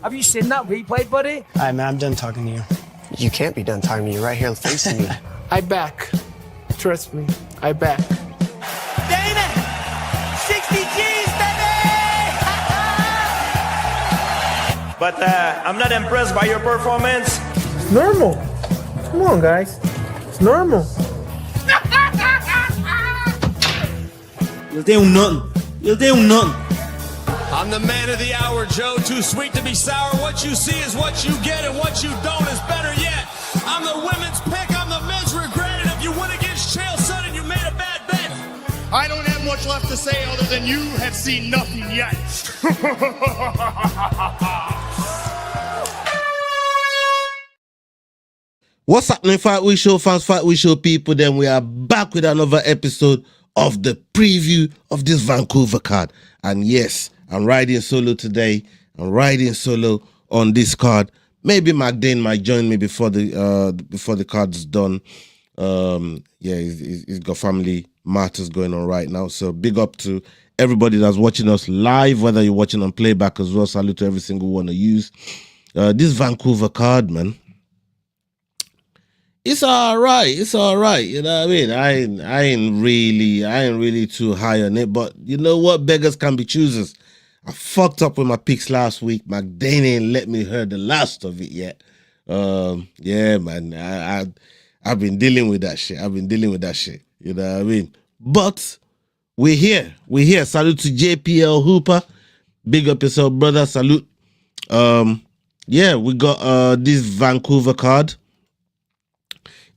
Have you seen that replay, buddy? All right, man, I'm done talking to you. You can't be done talking to me right here facing me. I back. Trust me, I back. Dana! 60 G's, baby! But I'm not impressed by your performance. It's normal. Come on, guys. It's normal. You'll do nothing. You'll do nothing. I'm the man of the hour, Joe. Too sweet to be sour. What you see is what you get, and what you don't is better yet. I'm the women's pick. I'm the men's regret. And if you win against Chael Sonnen, you made a bad bet. I don't have much left to say other than you have seen nothing yet. What's happening, Fight Week Show fans, Fight Week Show people? Then we are back with another episode of the preview of this Vancouver card. And yes, I'm riding solo today. I'm riding solo on this card. Maybe McDane might join me before the card's done. Yeah, he's got family matters going on right now. So big up to everybody that's watching us live, whether you're watching on playback as well. Salute to every single one of you. This Vancouver card, man. It's all right. It's all right. You know what I mean? I ain't really too high on it. But you know what? Beggars can be choosers. I fucked up with my picks last week. McDane ain't let me hear the last of it yet. Yeah, man. I've been dealing with that shit. You know what I mean? But we're here. We're here. Salute to JPL Hooper. Big up yourself, brother. Salute. Yeah, we got this Vancouver card.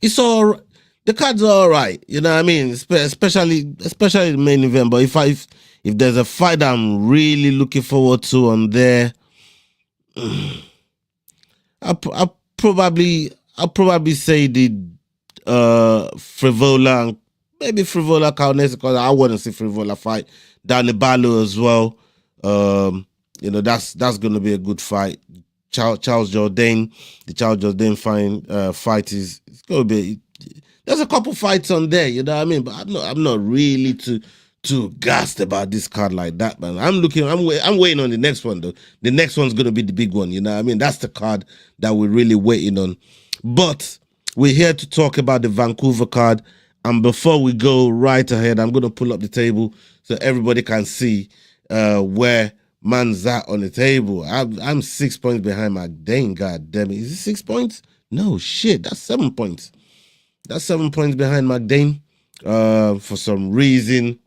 It's all, the cards are all right, you know what I mean? Especially the main event. But if there's a fight that I'm really looking forward to on there, I'll probably say the Frivola and maybe Frivola Kaunes, because I want to see Frivola fight Danny Barlow as well. You know, that's gonna be a good fight. Charles Jourdain, the Charles Jourdain fight is it's gonna be. There's a couple fights on there, you know what I mean. But I'm not really too gassed about this card like that, man. I'm waiting on the next one though. The next one's gonna be the big one, you know what I mean. That's the card that we're really waiting on. But we're here to talk about the Vancouver card. And before we go right ahead, I'm gonna pull up the table so everybody can see where man's at on the table. I'm 6 points behind McDane. God damn it. Is it 6 points? No shit. That's 7 points. That's 7 points behind McDane. For some reason,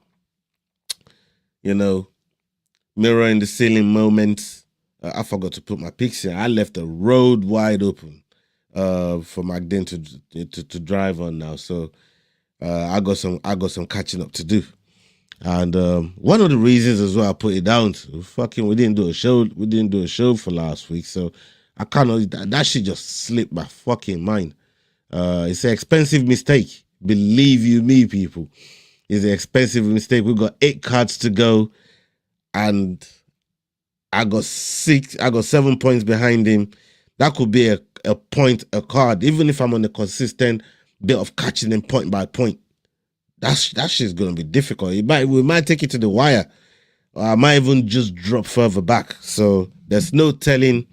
you know, mirror in the ceiling moments. I forgot to put my picks in. I left the road wide open for McDane to drive on now. So I got some catching up to do. And one of the reasons as well I put it down to, we didn't do a show for last week, so I that shit just slipped my fucking mind. It's an expensive mistake. Believe you me, people. It's an expensive mistake. We've got 8 cards to go, and I got 7 points behind him. That could be a point a card, even if I'm on a consistent bit of catching him point by point. That shit's gonna be difficult. We might take it to the wire, or I might even just drop further back. So there's no telling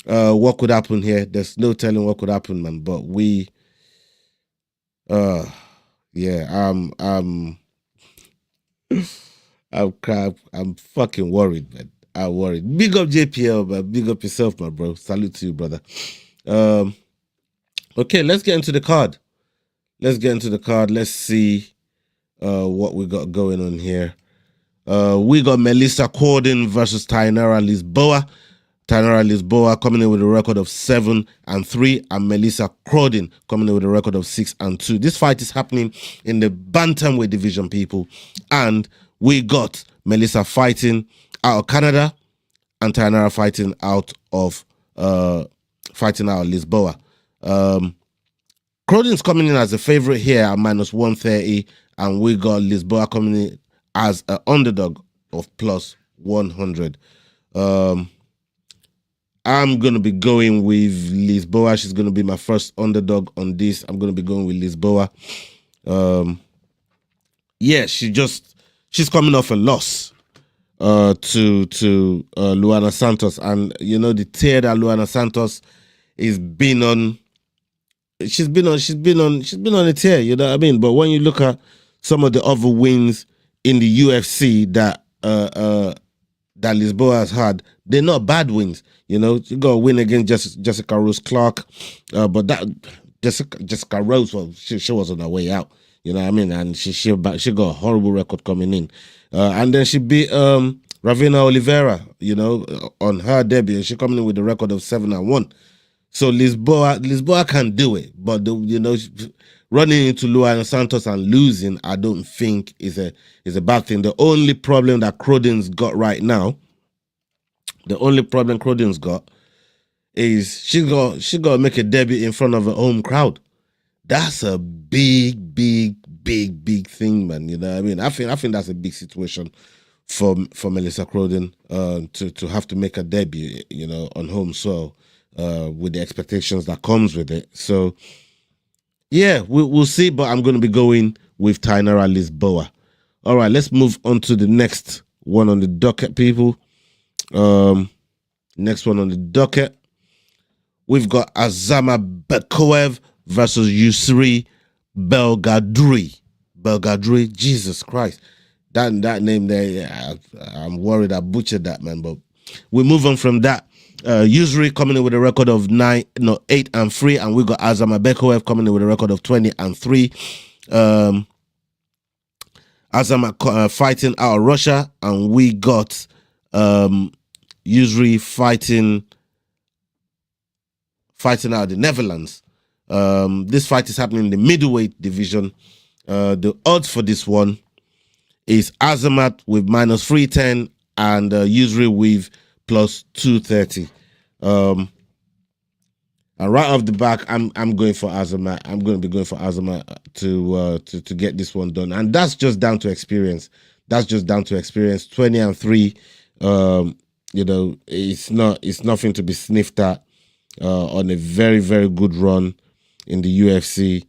what could happen here. There's no telling what could happen, man. But yeah, I'm fucking worried, man. I'm worried. Big up JPL, man. Big up yourself, my bro. Salute to you, brother. Okay, let's get into the card. Let's see what we got going on here. We got Melissa Corden versus Tainara Lisboa. Tainara Lisboa coming in with a record of 7-3, and Melissa Corden coming in with a record of 6-2. This fight is happening in the bantamweight division, people, and we got Melissa fighting out of Canada and Tainara fighting out of Lisboa. Croden's coming in as a favorite here at -130, and we got Lisboa coming in as an underdog of +100. I'm going to be going with Lisboa. She's going to be my first underdog on this. I'm going to be going with Lisboa. Yeah, she's coming off a loss. to Luana Santos, and you know the tear that Luana Santos is been on. She's been on a tear. You know what I mean? But when you look at some of the other wins in the UFC that Lisboa has had, they're not bad wins. You know, you got a win against Jessica Rose Clark, but that Jessica Rose, well, she was on her way out. You know what I mean? And she got a horrible record coming in, and then she beat Ravina Oliveira. You know, on her debut, she coming in with a record of 7-1. So Lisboa can do it, but running into Luana Santos and losing, I don't think is a bad thing. The only problem that Crodin's got right now, is she got to make a debut in front of a home crowd. That's a big thing, man. You know what I mean? I think that's a big situation for Melissa Crodin to have to make a debut, you know, on home soil with the expectations that comes with it. So yeah, we'll see, but I'm going to be going with Tainara Lisboa. All right, let's move on to the next one on the docket, people. Next one on the docket, we've got Azama Bekoev versus Yusri Belgadri. Jesus Christ. That name there, yeah, I'm worried I butchered that, man. But we move on from that. Yusri coming in with a record of 8-3, and we got Azama Bekoev coming in with a record of 20-3. Azama fighting out of Russia, and we got Yusri fighting out of the Netherlands. This fight is happening in the middleweight division. The odds for this one is Azamat with -310 and Yusri with +230. And right off the back, I'm going for Azamat. I'm going to be going for Azamat to get this one done, and that's just down to experience. 20-3. You know, it's nothing to be sniffed at. On a very, very good run in the UFC.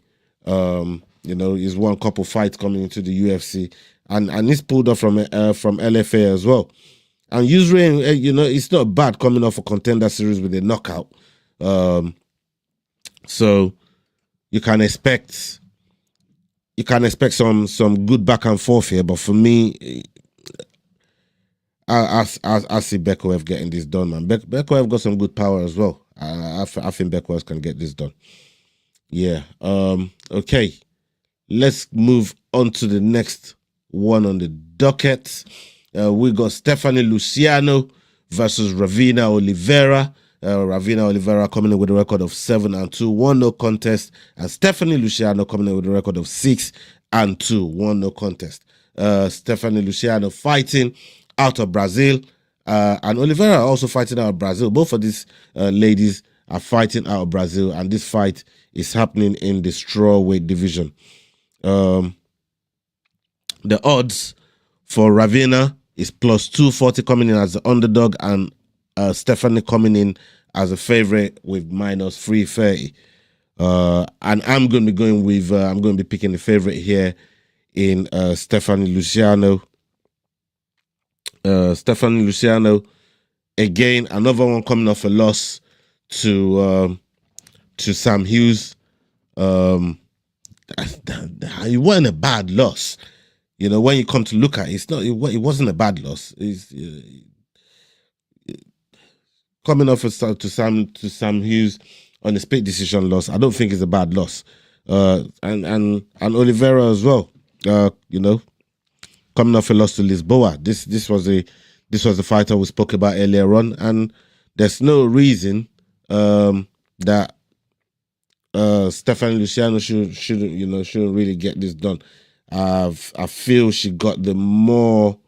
You know, he's won a couple fights coming into the UFC, and he's pulled off from LFA as well. And Yusri, you know, it's not bad coming off a Contender Series with a knockout. So you can expect some good back and forth here. But for me, I see Bekoev getting this done, man. Bekoev got some good power as well. I think Bekoev can get this done. Yeah. Okay. Let's move on to the next one on the docket. We got Stephanie Luciano versus Ravina Oliveira. Ravina Oliveira coming in with a record of 7-2, 1-0 contest, and Stephanie Luciano coming in with a record of 6-2, 1-0 contest. Stephanie Luciano fighting out of Brazil, and Oliveira also fighting out of Brazil. Both of these ladies are fighting out of Brazil, and this fight is happening in the strawweight division. The odds for Ravina is +240 coming in as the underdog, and Stephanie coming in as a favorite with -330. And I'm going to be going with I'm going to be picking the favorite here in Stephanie Luciano. Stephanie Luciano, again, another one coming off a loss to Sam Hughes. It wasn't a bad loss. You know, when you come to look at it, it wasn't a bad loss. Coming off to Sam Hughes on a split decision loss, I don't think it's a bad loss. And Oliveira as well. You know, coming off a loss to Lisboa. This was the fighter we spoke about earlier on, and there's no reason that Stephanie Luciano shouldn't really get this done. I feel she got the more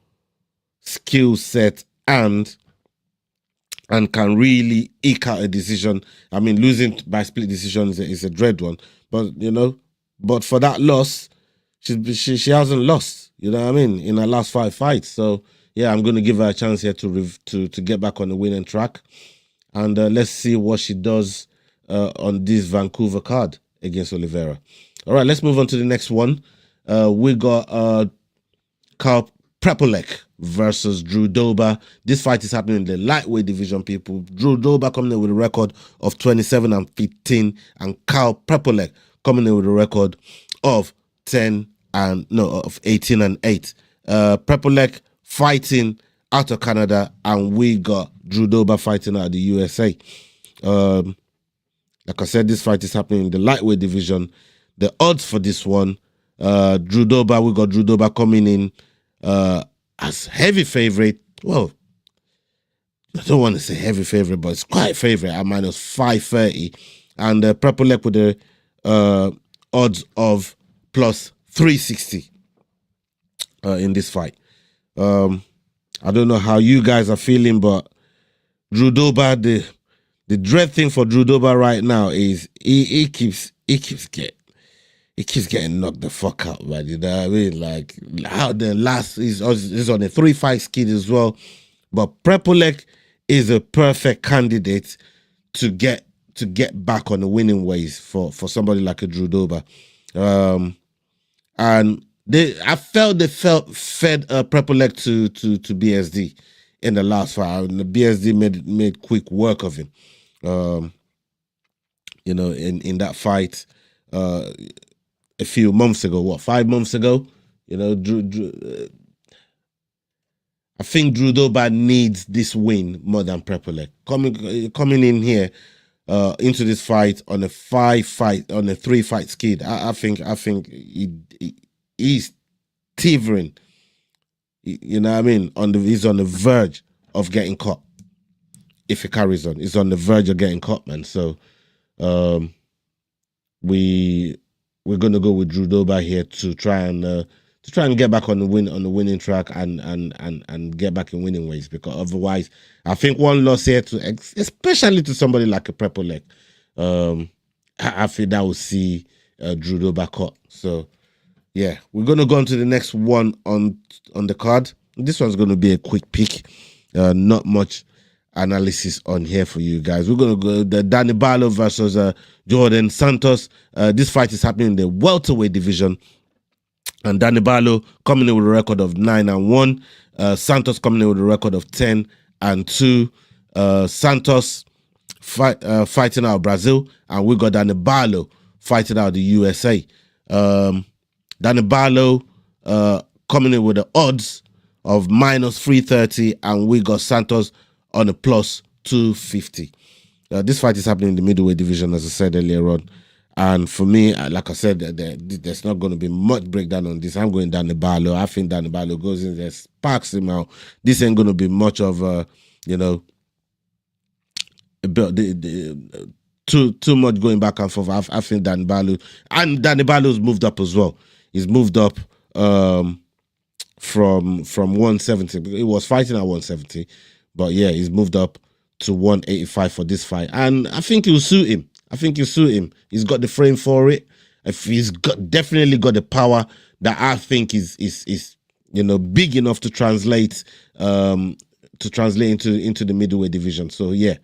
skill set and can really eke out a decision. I mean, losing by split decision is a dread one, but for that loss, she hasn't lost. You know what I mean? In her last 5 fights. So yeah, I'm going to give her a chance here to get back on the winning track, and let's see what she does on this Vancouver card against Oliveira. All right, let's move on to the next one. We got Carl Prepolek versus Drew Dober. This fight is happening in the lightweight division, people. Drew Dober coming in with a record of 27-15, and Kyle Prepolek coming in with a record of 18-8. Prepolek fighting out of Canada, and we got Drew Dober fighting out of the USA. Like I said, this fight is happening in the lightweight division. The odds for this one, Drew Dober, we got Drew Dober coming in as heavy favorite. Well, I don't want to say heavy favorite, but it's quite favorite at minus 530. And Prepolek with the odds of plus 360 in this fight. I don't know how you guys are feeling, but Drew Dober, the dread thing for Drew Dober right now is he keeps getting knocked the fuck out, man. You know what I mean? Like, how the last he's on a 3-fight skid as well. But Prepolek is a perfect candidate to get back on the winning ways for somebody like a Drew Dober. And I felt they fed Prepolek to BSD in the last fight. And the BSD made quick work of him. You know, in that fight a few months ago, 5 months ago, you know, I think Drew Dober needs this win more than Prepolek. Coming in here into this fight on a 3-fight skid. I think he's teetering. You know what I mean? He's on the verge of getting caught. If he carries on, he's on the verge of getting caught, man. So we're gonna go with Drew Dober here to try and get back on the winning track and get back in winning ways, because otherwise I think one loss here especially to somebody like a Prepolek, I think that will see Drew Dober caught. So yeah, we're gonna go on to the next one on the card. This one's gonna be a quick pick, not much analysis on here for you guys. We're gonna go the Danny Barlow versus Jordan Santos. This fight is happening in the welterweight division, and Danny Barlow coming in with a record of 9-1. Santos coming in with a record of 10-2. Santos fighting out of Brazil, and we got Danny Barlow fighting out of the USA. Danny Barlow coming in with the odds of minus 330, and we got Santos on a plus 250. This fight is happening in the middleweight division, as I said earlier on. And for me, like I said, there's not going to be much breakdown on this. I'm going Danny Barlow. I think Danny Barlow goes in there, sparks him out. This ain't going to be much of too much going back and forth. I think Danny Barlow, and Danny Barlow's moved up as well. He's moved up from 170. He was fighting at 170. But yeah, he's moved up to 185 for this fight. And I think it'll suit him. He's got the frame for it. He's definitely got the power that I think is big enough to translate into the middleweight division. So yeah,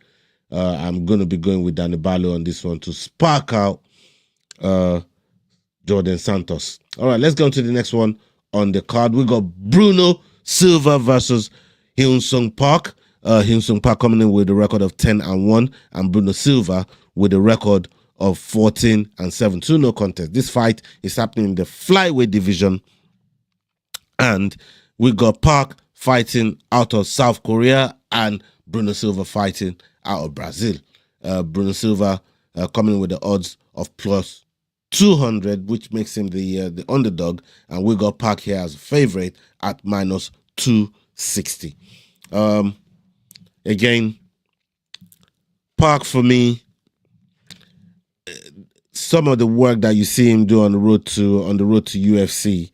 I'm gonna be going with Danny Barlow on this one to spark out Jordan Santos. All right, let's go on to the next one on the card. We got Bruno Silva versus Hyun-Sung Park. Hyun-Sung Park coming in with a record of 10-1, and Bruno Silva with a record of 14-7. 2-0 contest. This fight is happening in the flyweight division, and we got Park fighting out of South Korea and Bruno Silva fighting out of Brazil. Bruno Silva coming in with the odds of plus 200, which makes him the underdog, and we got Park here as a favorite at minus 260. Again, Park for me, some of the work that you see him do on the road to UFC,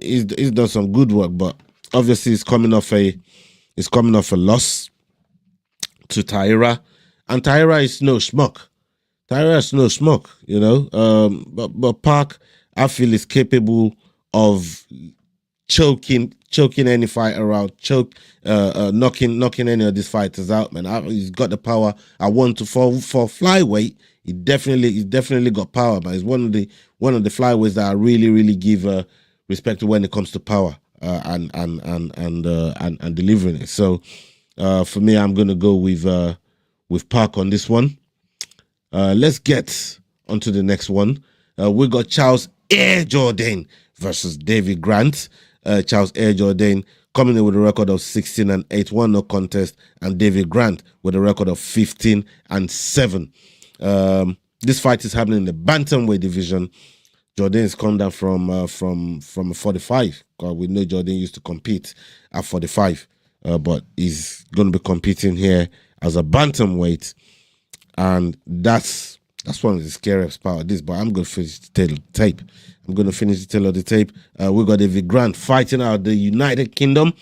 he's done some good work, but obviously he's coming off a loss to Taira, and Taira is no schmuck. But Park, I feel, is capable of choking any fighter out, knocking any of these fighters out, man. He's got the power. I want to for flyweight. He definitely got power, man. He's one of the flyweights that I really give respect to when it comes to power. and delivering it. So for me, I'm gonna go with Park on this one. Let's get onto the next one. We got Charles Air Jordan versus David Grant. Charles Air Jordan coming in with a record of 16-8, 1 no contest, and David Grant with a record of 15-7. This fight is happening in the bantamweight division. Jordan has come down from a 45. We know Jordan used to compete at 45, but he's going to be competing here as a bantamweight, and that's one of the scariest part of this. But I'm going to finish the tail of the tape. We got David Grant fighting out of the United Kingdom,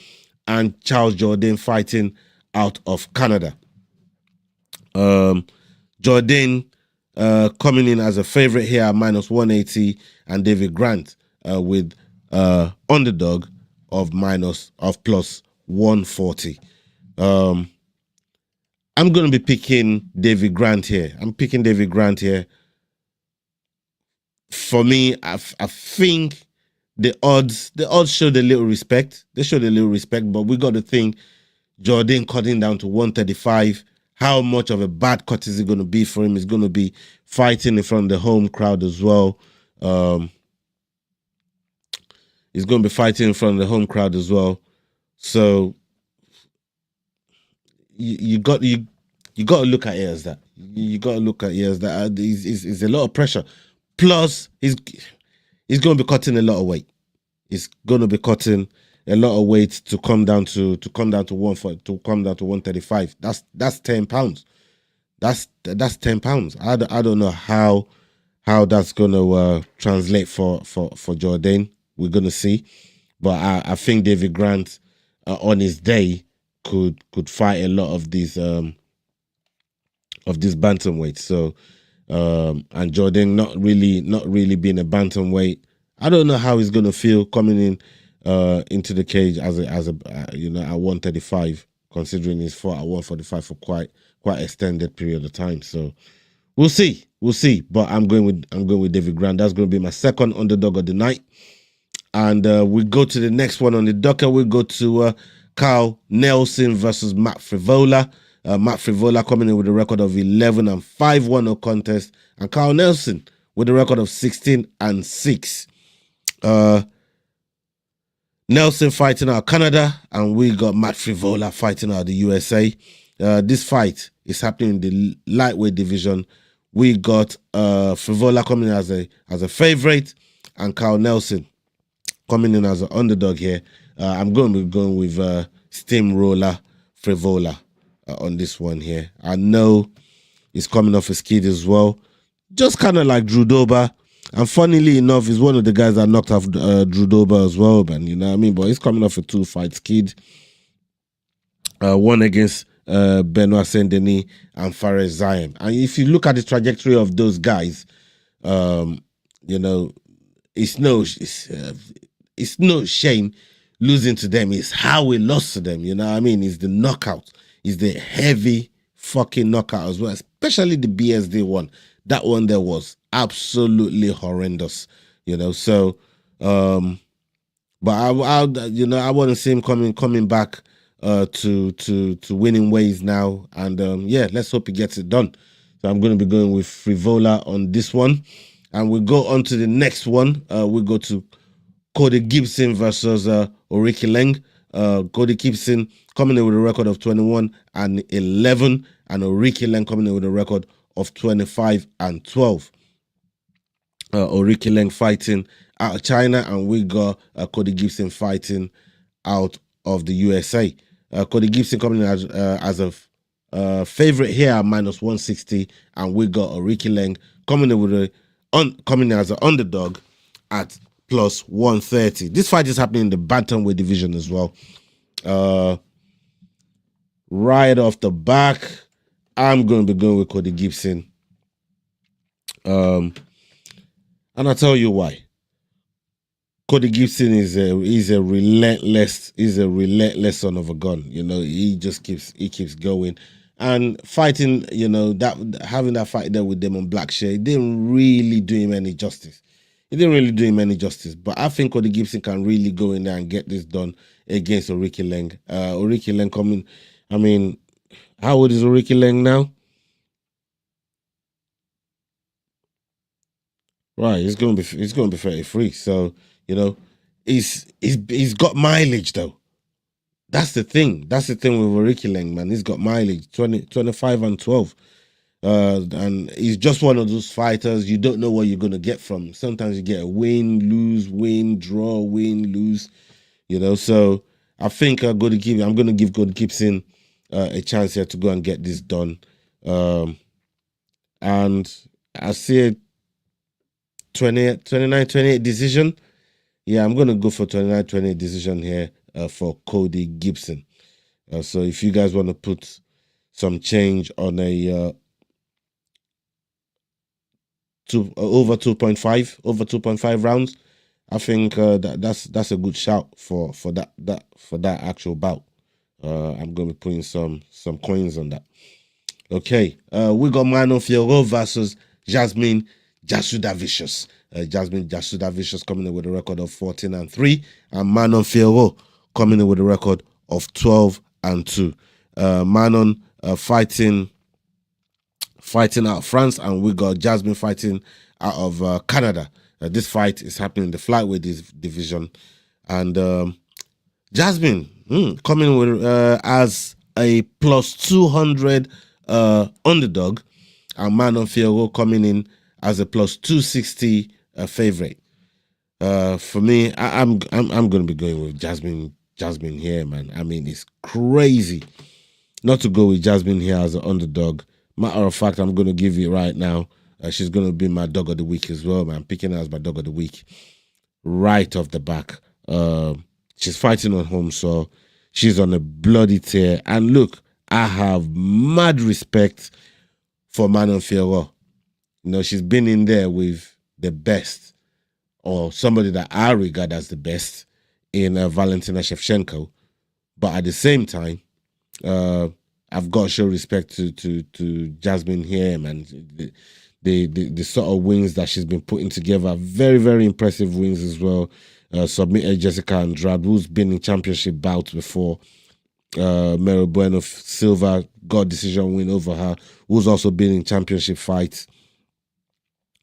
and Charles Jordan fighting out of Canada. Jordan coming in as a favorite here at -180, and David Grant with underdog of +140. I'm going to be picking David Grant here. For me, I think the odds showed a little respect. They showed a little respect, but we got to think Jordan cutting down to 135. How much of a bad cut is it going to be for him? He's going to be fighting in front of the home crowd as well. He's going to be fighting in front of the home crowd as well. So you got to look at it as that. You got to look at it as that. It's a lot of pressure. Plus, he's going to be cutting a lot of weight. He's going to be cutting a lot of weight to come down to 135. That's 10 pounds. That's 10 pounds. I don't know how that's going to translate for Jordan. We're going to see, but I think David Grant on his day could fight a lot of these bantamweights. So and Jordan not really being a bantamweight. I don't know how he's going to feel coming in into the cage as a at 135, considering he's fought at 145 for quite extended period of time. So we'll see. But I'm going with David Grant. That's going to be my second underdog of the night. And we go to the next one on the docket. We go to Carl Nelson versus Matt Frivola. Matt Frivola coming in with a record of 11-5, 1 no contest, and Carl Nelson with a record of 16-6. Nelson fighting out of Canada, and we got Matt Frivola fighting out of the USA. This fight is happening in the lightweight division. We got Frivola coming in as a favorite, and Carl Nelson coming in as an underdog here. I'm going to be going with Steamroller Frivola on this one here. I know he's coming off a skid as well, just kind of like Drew Dober. And funnily enough, he's one of the guys that knocked off Drew Dober as well, man. You know what I mean? But he's coming off a 2-fight skid. One against Benoit Saint-Denis and Fares Zion. And if you look at the trajectory of those guys, it's no shame losing to them. It's how we lost to them. You know what I mean? It's the knockout. It's the heavy fucking knockout as well, especially the BSD one. That one there was absolutely horrendous. So but I want to see him coming back to winning ways now, and let's hope he gets it done. So I'm going to be going with Frivola on this one, and we go on to the next one. We go to Cody Gibson versus Oriki Leng. Cody Gibson coming in with a record of 21-11, and Oriki Leng coming in with a record of 25-12. Oriki Leng fighting out of China, and we got Cody Gibson fighting out of the USA. Cody Gibson coming in as a favorite here at -160, and we got Oriki Leng coming in coming in as an underdog at +130. This fight is happening in the bantamweight division as well. Right off the back, I'm going to be going with Cody Gibson. And I'll tell you why. Cody Gibson is a relentless son of a gun. He just keeps going and fighting. Having that fight there with Damon Blackshear, it didn't really do him any justice. He didn't really do him any justice. But I think Cody Gibson can really go in there and get this done against Oriki Leng. Oriki Leng coming. I mean, how old is Oriki Leng now? Right, he's gonna be 33. So you know, he's got mileage though. That's the thing. That's the thing with Oriki Leng, man. He's got mileage, 25 and 12. And he's just one of those fighters you don't know what you're gonna get from. Sometimes you get a win, lose, win, draw, win, lose. You know, so I think I'm gonna give Cody Gibson a chance here to go and get this done. And I see a 29-28 decision. Yeah, I'm gonna go for 29-28 decision here for Cody Gibson. So if you guys want to put some change on a over 2.5 rounds, I think that's a good shout for that actual bout. I'm gonna be putting some coins on that. Okay, we got Manon Fiorot versus Jasmine Jasudavicius. Jasmine Jasudavicius coming in with a record of 14-3, and Manon Fiorot coming in with a record of 12-2. Manon fighting out of France, and we got Jasmine fighting out of Canada. This fight is happening in the flyweight division, and Jasmine coming with as a plus 200 underdog, and Manon Fiorot coming in as a plus 260 favorite. For me, I'm gonna be going with Jasmine here, man. I mean, it's crazy not to go with Jasmine here as an underdog. Matter of fact, I'm gonna give you right now. She's gonna be my dog of the week as well, man. Picking her as my dog of the week right off the back. She's fighting on home, so she's on a bloody tear. And look, I have mad respect for Manon Fiorot. You know, she's been in there with the best, or somebody that I regard as the best, in Valentina Shevchenko. But at the same time, I've got to show respect to Jasmine here, man. The sort of wins that she's been putting together, very, very impressive wins as well. Submitted Jessica Andrade, who's been in championship bouts before. Mero Bueno Silva got decision win over her, who's also been in championship fights.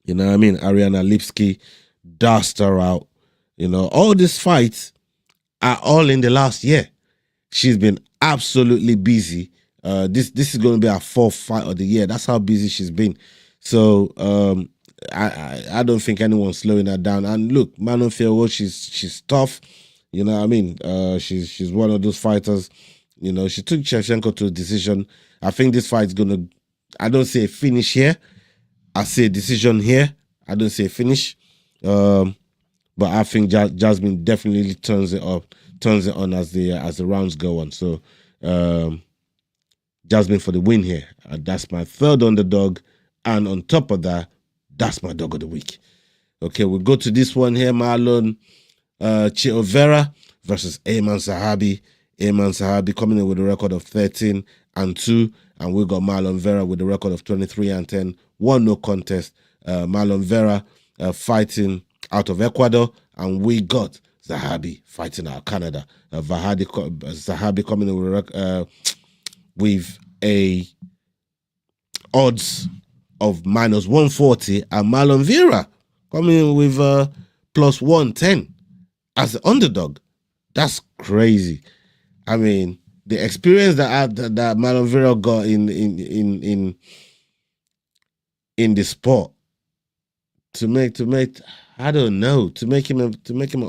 You know what I mean? Ariana Lipski dust her out. You know, all these fights are all in the last year. She's been absolutely busy. This is going to be her 4th fight of the year. That's how busy she's been. So I don't think anyone's slowing her down. And look, Manon Fiorot, she's tough. You know what I mean? She's one of those fighters. You know, she took Shevchenko to a decision. I think this fight's gonna. I don't see a finish here. I see a decision here. I don't see a finish. But I think Jasmine definitely turns it on as the rounds go on. So Jasmine for the win here. That's my 3rd underdog. And on top of that, that's my dog of the week. Okay, we'll go to this one here. Marlon Chiovera versus Ayman Zahabi. Ayman Zahabi coming in with a record of 13-2. And we got Marlon Vera with a record of 23-10. 1 no contest. Marlon Vera fighting out of Ecuador. And we got Zahabi fighting out of Canada. Zahabi coming in with a odds of -140, and Marlon Vera coming in with plus 110 as an underdog. That's crazy. I mean, the experience that Marlon Vera got in the sport to make I don't know, to make him an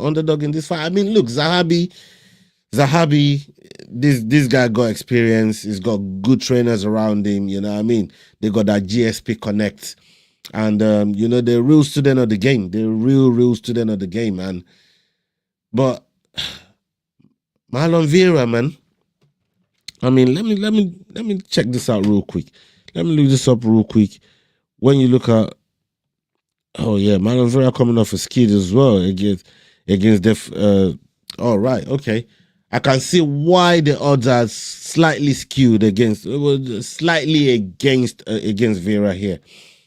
underdog in this fight. I mean, look, Zahabi, this guy got experience. He's got good trainers around him. You know what I mean? They got that GSP connect, and you know, they're a real student of the game. They're a real student of the game, but Marlon Vera, man. I mean, let me check this out real quick. Let me look this up real quick. When you look at, oh yeah, Marlon Vera coming off a skid as well against all right, okay. I can see why the odds are slightly skewed against Vera here.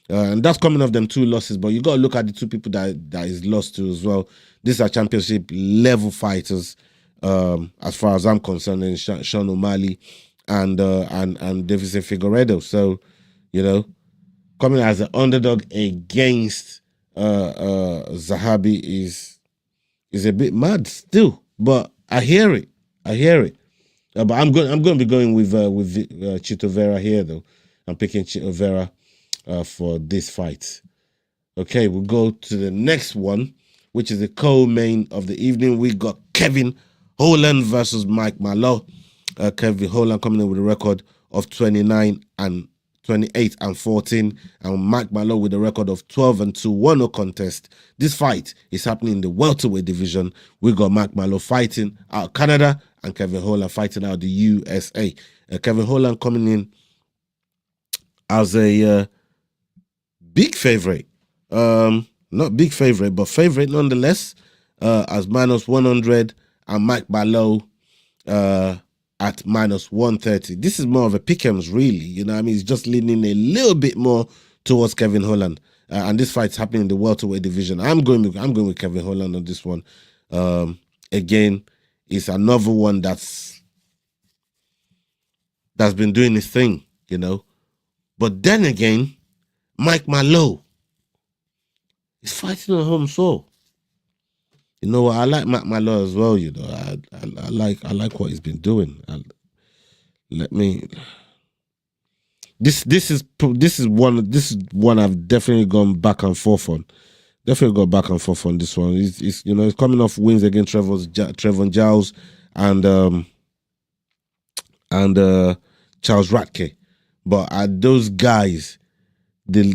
And that's coming off them 2 losses, but you got to look at the 2 people that is lost to as well. These are championship level fighters, as far as I'm concerned, and Sean O'Malley and Davison Figueiredo. So, you know, coming as an underdog against Zahabi is a bit mad still, but I hear it. But I'm going to be going with Chito Vera here though. I'm picking Chito Vera for this fight. Okay, we'll go to the next one, which is the co-main of the evening. We got Kevin Holland versus Mike Mallow. Kevin Holland coming in with a record of 28 and 14, and Mike Mallow with a record of 12-2, 1-0 contest. This fight is happening in the welterweight division. We got Mike Mallow fighting out of Canada and Kevin Holland fighting out of the USA. Kevin Holland coming in as a big favorite. Not big favorite, but favorite nonetheless, as -100, and Mike Mallow at -130. This is more of a pick'ems, really. You know what I mean? He's just leaning a little bit more towards Kevin Holland. And this fight's happening in the welterweight division. I'm going with Kevin Holland on this one. Again, it's another one that's been doing his thing, you know. But then again, Mike Mallow is fighting on home soil. You know what? I like Mike Mallow as well. You know, I like what he's been doing. This is one I've definitely gone back and forth on. Definitely got back and forth on this one. He's you know, he's coming off wins against Trevon Giles and Charles Ratke. But are those guys,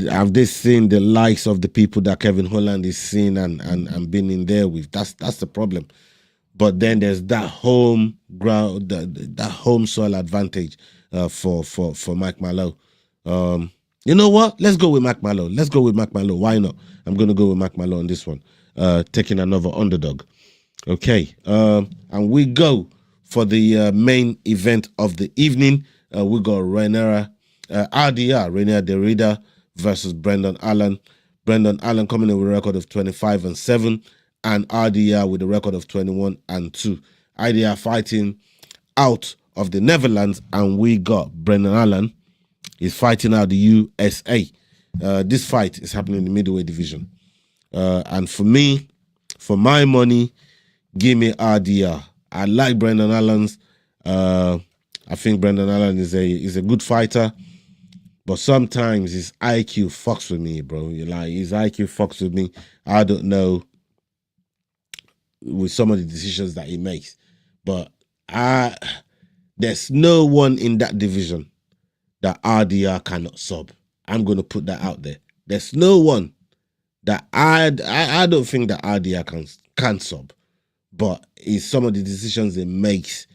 have they seen the likes of the people that Kevin Holland is seeing and been in there with? That's the problem. But then there's that home ground, that home soil advantage for Mike Mallow. You know what? Let's go with Mike Mallow. Why not? I'm going to go with Mike Mallow on this one. Taking another underdog. Okay. And we go for the main event of the evening. We got Rhaenyra Derrida versus Brendan Allen. Brendan Allen coming in with a record of 25-7, and RDR with a record of 21-2. RDR fighting out of the Netherlands, and we got Brendan Allen is fighting out the USA. This fight is happening in the middleweight division. And for me, for my money, give me RDR. I like Brendan Allen's. I think Brendan Allen is a good fighter, but sometimes his IQ fucks with me, bro. His IQ fucks with me. I don't know with some of the decisions that he makes, but there's no one in that division that RDR cannot sub. I'm going to put that out there. There's no one that I don't think that RDR can sub, but it's some of the decisions it makes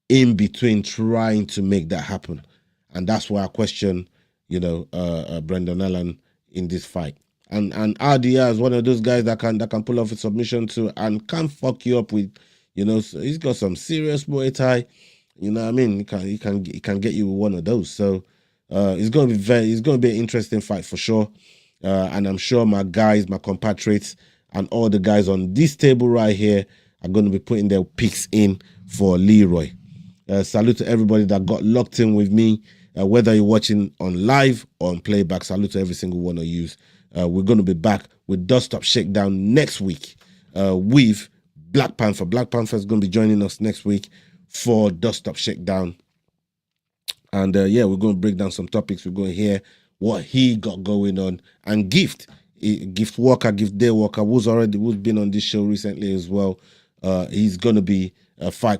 in between trying to make that happen. And that's why I question, you know, Brendan Allen in this fight. And RDR is one of those guys that can pull off a submission too and can fuck you up with, you know, so he's got some serious Muay Thai. You know what I mean? He can get you with one of those. So it's going to be an interesting fight for sure. And I'm sure my guys, my compatriots, and all the guys on this table right here are going to be putting their picks in for Leroy. Salute to everybody that got locked in with me, whether you're watching on live or on playback. Salute to every single one of you. We're going to be back with Dust Up Shakedown next week with Black Panther. Black Panther is going to be joining us next week for Dust Up Shakedown. And yeah, we're going to break down some topics. We're going to hear what he got going on. And Gift Day Walker, who's been on this show recently as well. He's going to be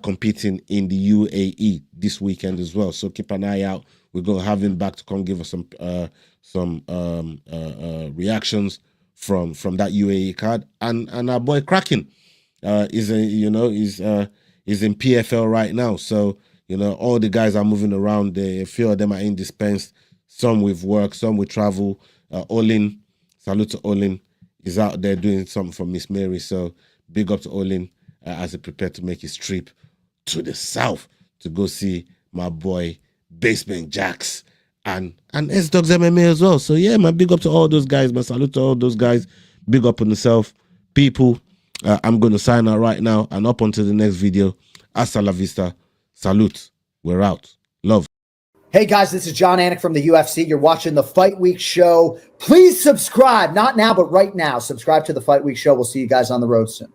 competing in the UAE this weekend as well. So keep an eye out. We're going to have him back to come give us some reactions from that UAE card. And our boy Kraken is in PFL right now. So, you know, all the guys are moving around. A few of them are indispensed. Some with work, some with travel. Olin, salute to Olin, is out there doing something for Miss Mary. So big up to Olin as he prepared to make his trip to the south to go see my boy Basement Jacks and S-Dogs MMA as well. So yeah, man, big up to all those guys, man. Salute to all those guys. Big up on yourself, people. I'm going to sign out right now and up onto the next video. Hasta la vista. Salute. We're out. Love. Hey guys, this is John Anik from the UFC. You're watching the Fight Week Show. Please subscribe. Not now, but right now. Subscribe to the Fight Week Show. We'll see you guys on the road soon.